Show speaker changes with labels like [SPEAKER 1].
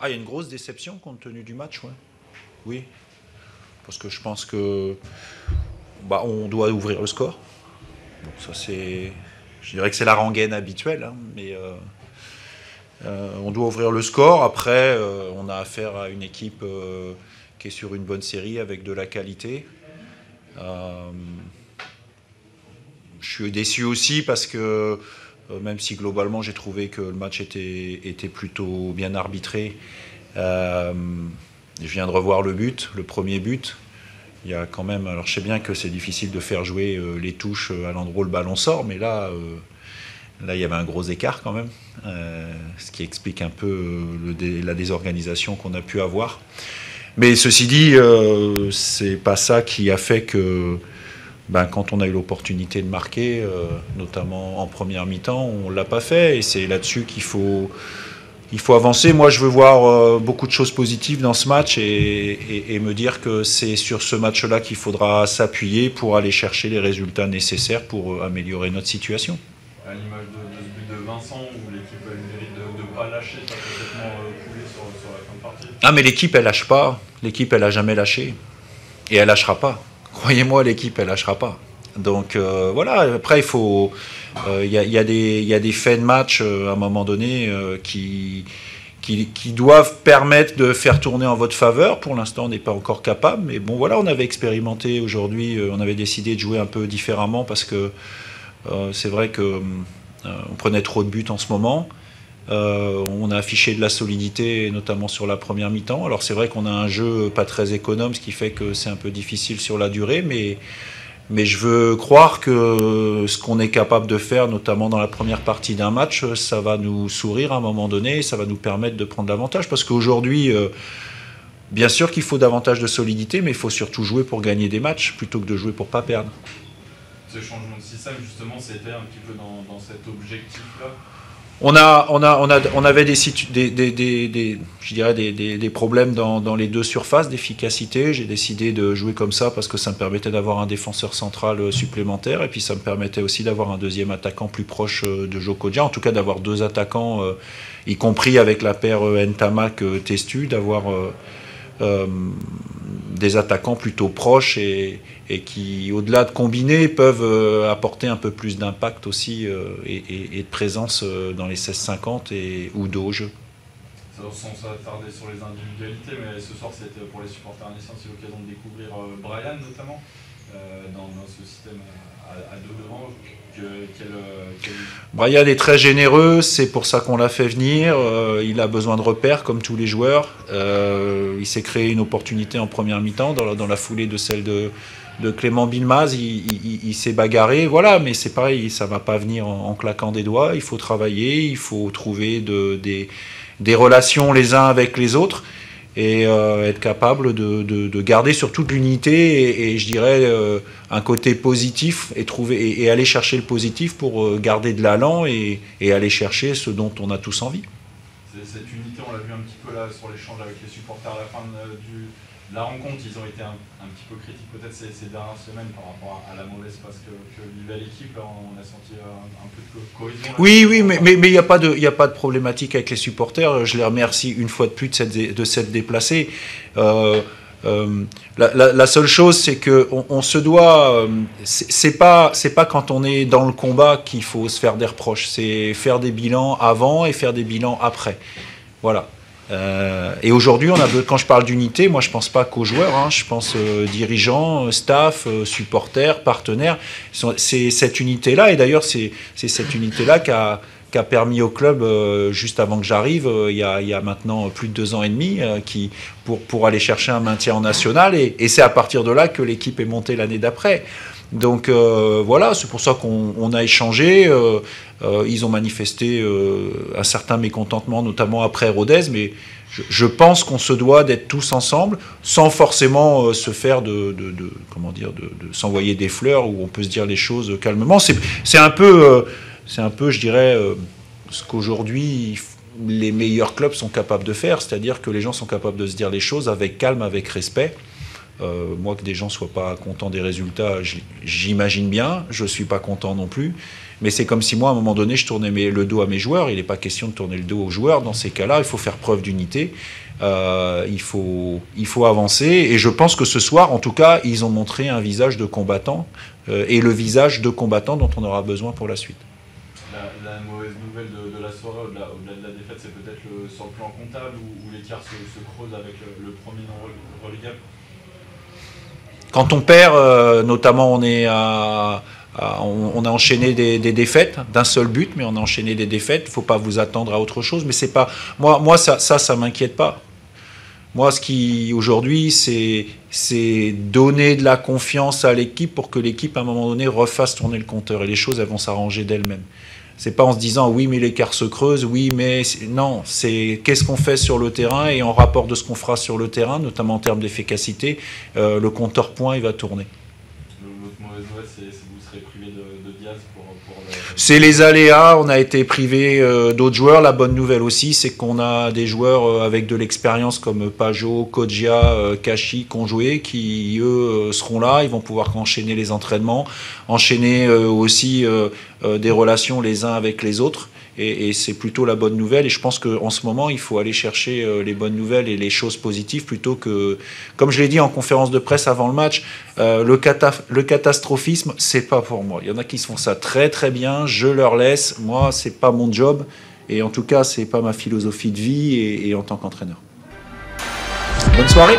[SPEAKER 1] Ah, il y a une grosse déception compte tenu du match, ouais. Oui, parce que je pense que on doit ouvrir le score. Bon, ça c'est, je dirais que c'est la rengaine habituelle, hein, mais on doit ouvrir le score. Après, on a affaire à une équipe qui est sur une bonne série avec de la qualité. Euh, je suis déçu aussi parce que même si globalement j'ai trouvé que le match était plutôt bien arbitré, euh, je viens de revoir le premier but. Il y a quand même, alors je sais bien que c'est difficile de faire jouer les touches à l'endroit où le ballon sort, mais là il y avait un gros écart quand même, ce qui explique un peu la désorganisation qu'on a pu avoir. Mais ceci dit, c'est pas ça qui a fait que quand on a eu l'opportunité de marquer, notamment en première mi-temps, on l'a pas fait. Et c'est là-dessus il faut avancer. Moi, je veux voir beaucoup de choses positives dans ce match et me dire que c'est sur ce match-là qu'il faudra s'appuyer pour aller chercher les résultats nécessaires pour améliorer notre situation.
[SPEAKER 2] À l'image de ce but de Vincent, où l'équipe a eu le mérite de ne pas lâcher, ça a complètement coulé sur la fin de partie.
[SPEAKER 1] Ah, mais l'équipe, elle lâche pas. L'équipe, elle a jamais lâché. Et elle lâchera pas. Croyez-moi, l'équipe, elle lâchera pas. Donc voilà, après, il faut. Y a des faits de match à un moment donné qui doivent permettre de faire tourner en votre faveur. Pour l'instant, on n'est pas encore capable. Mais bon, voilà, on avait expérimenté aujourd'hui, on avait décidé de jouer un peu différemment parce que c'est vrai que on prenait trop de buts en ce moment. On a affiché de la solidité, notamment sur la première mi-temps. Alors c'est vrai qu'on a un jeu pas très économe, ce qui fait que c'est un peu difficile sur la durée, mais je veux croire que ce qu'on est capable de faire, notamment dans la première partie d'un match, ça va nous sourire à un moment donné, ça va nous permettre de prendre l'avantage. Parce qu'aujourd'hui, bien sûr qu'il faut davantage de solidité, mais il faut surtout jouer pour gagner des matchs plutôt que de jouer pour pas perdre.
[SPEAKER 2] Ce changement de système, justement, c'était un petit peu dans cet objectif-là.
[SPEAKER 1] On avait je dirais des problèmes dans les deux surfaces d'efficacité. J'ai décidé de jouer comme ça parce que ça me permettait d'avoir un défenseur central supplémentaire et puis ça me permettait aussi d'avoir un deuxième attaquant plus proche de Jokodia. En tout cas, d'avoir deux attaquants, y compris avec la paire Ntamak-Testu, d'avoir euh, des attaquants plutôt proches et qui, au-delà de combiner, peuvent apporter un peu plus d'impact aussi et de présence dans les 16-50 ou d'eau au jeu.
[SPEAKER 2] Sans s'attarder sur les individualités, mais ce soir c'était pour les supporters niçois, c'est l'occasion de découvrir Brian notamment dans ce système à deux devant.
[SPEAKER 1] Brian est très généreux, c'est pour ça qu'on l'a fait venir. Il a besoin de repères comme tous les joueurs. Il s'est créé une opportunité en première mi-temps dans la foulée de celle de Clément Bilmaz. Il s'est bagarré, voilà, mais c'est pareil, ça ne va pas venir en claquant des doigts. Il faut travailler, il faut trouver des relations les uns avec les autres et être capable de garder surtout de l'unité et je dirais un côté positif et aller chercher le positif pour garder de l'allant et aller chercher ce dont on a tous envie.
[SPEAKER 2] Cette unité, on l'a vu un petit peu là sur l'échange avec les supporters à la fin de la rencontre, ils ont été un petit peu critiques peut-être ces dernières semaines par rapport à la mauvaise passe que vivait l'équipe. Là, on a senti un peu de cohésion.
[SPEAKER 1] Oui, mais il n'y a pas de problématique avec les supporters. Je les remercie une fois de plus de s'être déplacés. La seule chose, c'est que on se doit. C'est pas quand on est dans le combat qu'il faut se faire des reproches. C'est faire des bilans avant et faire des bilans après. Voilà. Et aujourd'hui, quand je parle d'unité, moi je pense pas qu'aux joueurs, hein, je pense dirigeants, staff, supporters, partenaires. C'est cette unité-là, et d'ailleurs c'est cette unité-là qui a permis au club, juste avant que j'arrive, il y a maintenant plus de 2 ans et demi, pour aller chercher un maintien en national, et c'est à partir de là que l'équipe est montée l'année d'après. Donc voilà, c'est pour ça qu'on a échangé. Ils ont manifesté un certain mécontentement, notamment après Rodez, mais je pense qu'on se doit d'être tous ensemble, sans forcément se faire comment dire, de s'envoyer des fleurs, où on peut se dire les choses calmement. C'est un peu, je dirais, ce qu'aujourd'hui les meilleurs clubs sont capables de faire, c'est-à-dire que les gens sont capables de se dire les choses avec calme, avec respect. Moi, que des gens ne soient pas contents des résultats, j'imagine bien. Je ne suis pas content non plus. Mais c'est comme si moi, à un moment donné, je tournais le dos à mes joueurs. Il n'est pas question de tourner le dos aux joueurs. Dans ces cas-là, il faut faire preuve d'unité. Il faut avancer. Et je pense que ce soir, en tout cas, ils ont montré un visage de combattant et le visage de combattant dont on aura besoin pour la suite.
[SPEAKER 2] La mauvaise nouvelle de la soirée, au-delà de la défaite, c'est peut-être sur le plan comptable où l'écart se creuse avec le premier non relégable.
[SPEAKER 1] Quand on perd, notamment on a enchaîné des défaites d'un seul but, mais on a enchaîné des défaites. Il ne faut pas vous attendre à autre chose. Mais c'est pas moi ça m'inquiète pas. Moi, ce qui aujourd'hui, c'est donner de la confiance à l'équipe pour que l'équipe, à un moment donné, refasse tourner le compteur. Et les choses, elles vont s'arranger d'elles-mêmes. C'est pas en se disant oui, mais l'écart se creuse, oui, mais non. C'est qu'est-ce qu'on fait sur le terrain et en rapport de ce qu'on fera sur le terrain, notamment en termes d'efficacité, le compteur point, il va tourner.
[SPEAKER 2] L'autre mauvaise nouvelle, c'est que vous serez privé de Diaz pour
[SPEAKER 1] C'est les aléas, on a été privé d'autres joueurs. La bonne nouvelle aussi, c'est qu'on a des joueurs avec de l'expérience comme Pajot, Kodjia, Kachi qui ont joué, qui eux seront là, ils vont pouvoir enchaîner les entraînements, enchaîner aussi des relations les uns avec les autres. Et c'est plutôt la bonne nouvelle. Et je pense qu'en ce moment, il faut aller chercher les bonnes nouvelles et les choses positives plutôt que, comme je l'ai dit en conférence de presse avant le match, le catastrophisme, c'est pas pour moi. Il y en a qui font ça très très bien. Je leur laisse. Moi, c'est pas mon job. Et en tout cas, c'est pas ma philosophie de vie et en tant qu'entraîneur. Bonne soirée.